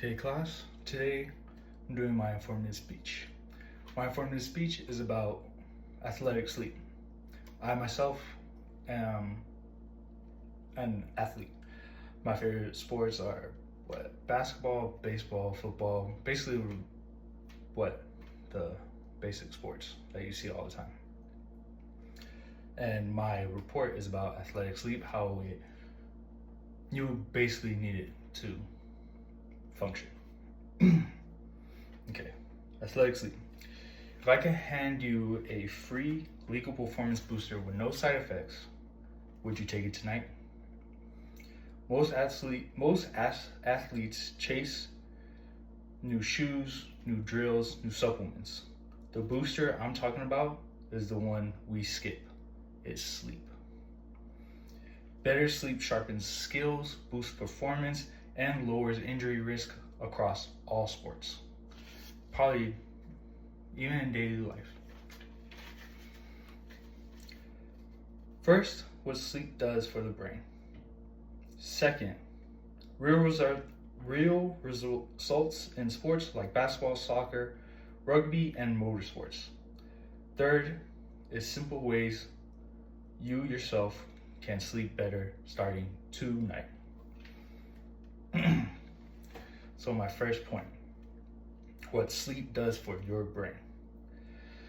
Hey class, today I'm doing my informative speech. My informative speech is about athletic sleep. I myself am an athlete. My favorite sports are basketball, baseball, football, basically what the basic sports that you see all the time. And my report is about athletic sleep, how you basically need it to function. Okay, athletic sleep. If I can hand you a free legal performance booster with no side effects, would you take it tonight? Most athletes chase new shoes, new drills, new supplements. The booster I'm talking about is the one we skip. It's sleep. Better sleep sharpens skills, boosts performance, and lowers injury risk across all sports. Probably even in daily life. First, what sleep does for the brain. Second, real results in sports like basketball, soccer, rugby, and motorsports. Third is simple ways you yourself can sleep better starting tonight. So my first point, what sleep does for your brain.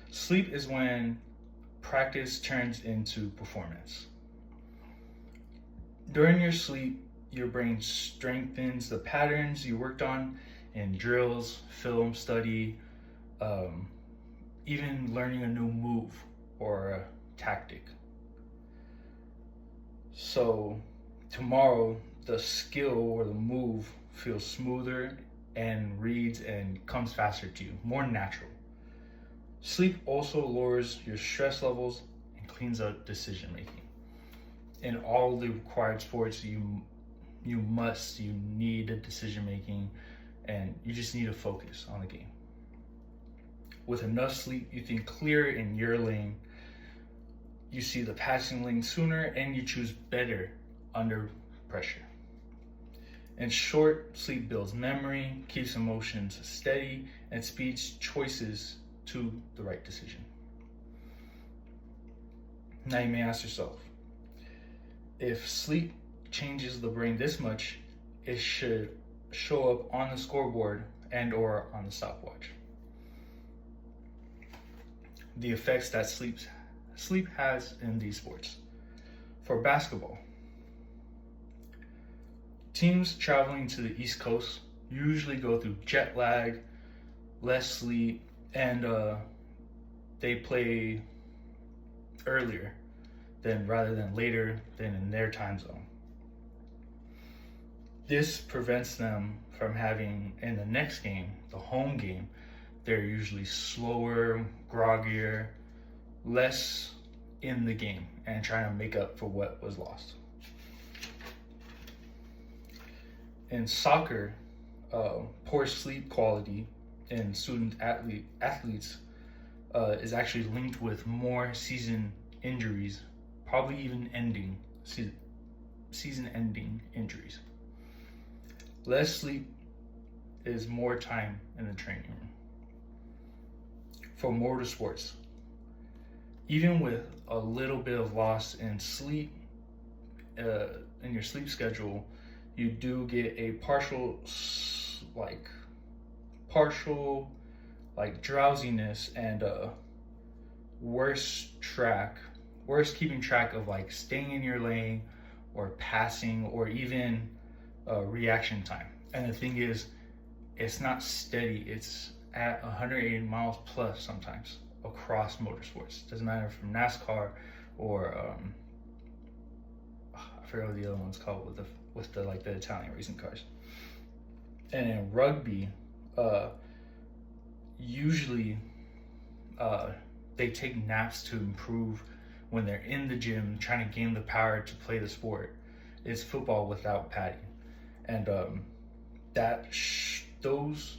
Sleep is when practice turns into performance. During your sleep, your brain strengthens the patterns you worked on in drills, film study, even learning a new move or a tactic. So tomorrow, the skill or the move feels smoother and reads and comes faster to you, more natural. Sleep also lowers your stress levels and cleans up decision making. In all the required sports, you need a decision making, and you just need to focus on the game. With enough sleep, you think clearer in your lane, you see the passing lane sooner, and you choose better under pressure. In short, sleep builds memory, keeps emotions steady, and speeds choices to the right decision. Now you may ask yourself, if sleep changes the brain this much, it should show up on the scoreboard and or on the stopwatch. The effects that sleep has in these sports. For basketball, teams traveling to the East Coast usually go through jet lag, less sleep, and they play earlier rather than later than in their time zone. This prevents them from having, in the next game, the home game, they're usually slower, groggier, less in the game, and trying to make up for what was lost. In soccer, poor sleep quality in student athletes is actually linked with more season injuries, probably even season-ending injuries. Less sleep is more time in the training room. For motorsports, even with a little bit of loss in sleep, in your sleep schedule, you do get a partial drowsiness and worse keeping track of staying in your lane or passing or even reaction time. And the thing is, it's not steady. It's at 180 miles plus sometimes across motorsports. Doesn't matter from NASCAR or I forget what the other one's called with the Italian racing cars. And in rugby, usually they take naps to improve when they're in the gym trying to gain the power to play the sport. It's football without padding, and those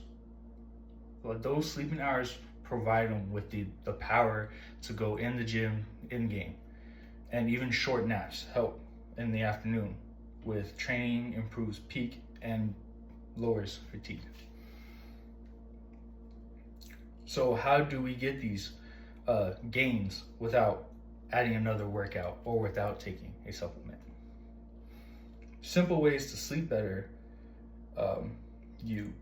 sleeping hours provide them with the power to go in the gym in game, and even short naps help in the afternoon with training improves peak and lowers fatigue. So how do we get these gains without adding another workout or without taking a supplement? Simple ways to sleep better. You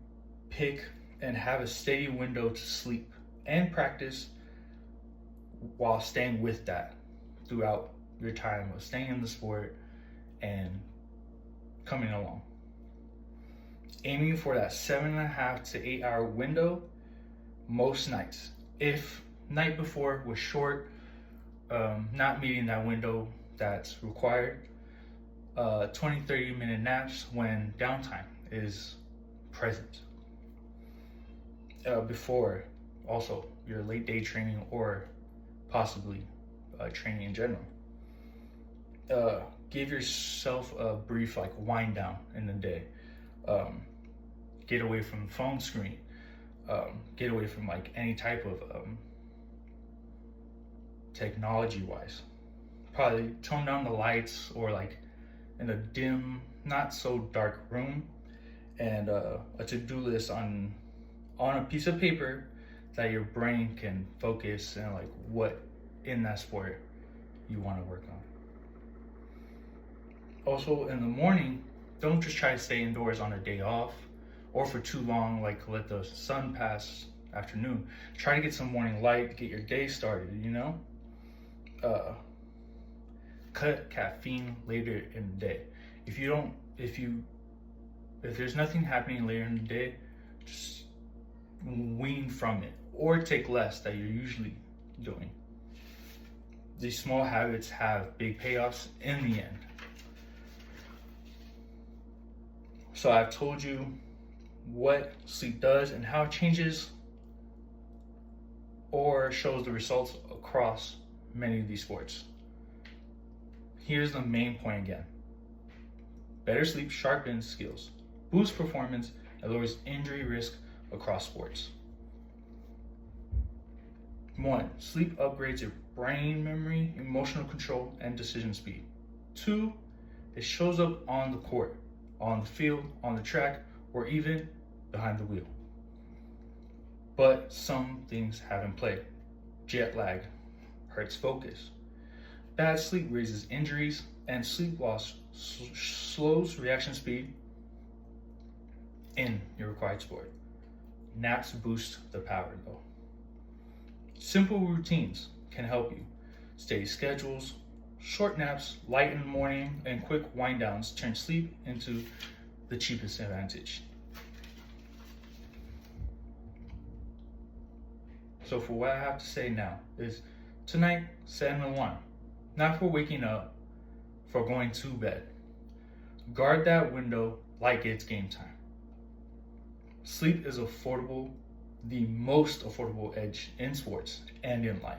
pick and have a steady window to sleep and practice while staying with that throughout your time of staying in the sport and coming along. Aiming for that 7.5 to 8 hour window most nights. If night before was short, not meeting that window that's required, 20-30 minute naps when downtime is present. Before also your late day training or possibly training in general. Give yourself a brief wind down in the day. Get away from the phone screen. Get away from any type of technology wise. Probably tone down the lights or in a dim, not so dark room, and a to-do list on a piece of paper that your brain can focus and what in that sport you want to work on. Also in the morning, don't just try to stay indoors on a day off or for too long, let the sun pass afternoon. Try to get some morning light, get your day started, Cut caffeine later in the day. If there's nothing happening later in the day, just wean from it or take less that you're usually doing. These small habits have big payoffs in the end. So I've told you what sleep does and how it changes or shows the results across many of these sports. Here's the main point again. Better sleep sharpens skills, boosts performance, and lowers injury risk across sports. 1. Sleep upgrades your brain memory, emotional control, and decision speed. 2. It shows up on the court, on the field, on the track, or even behind the wheel. But some things have in play. Jet lag hurts focus. Bad sleep raises injuries, and sleep loss slows reaction speed in your required sport. Naps boost the power though. Simple routines can help you. Steady schedules, short naps, light in the morning, and quick wind downs turn sleep into the cheapest advantage. So for what I have to say now is tonight, set an alarm. Not for waking up, for going to bed. Guard that window like it's game time. Sleep is affordable, the most affordable edge in sports and in life.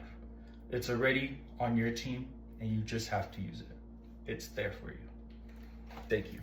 It's already on your team and you just have to use it. It's there for you. Thank you.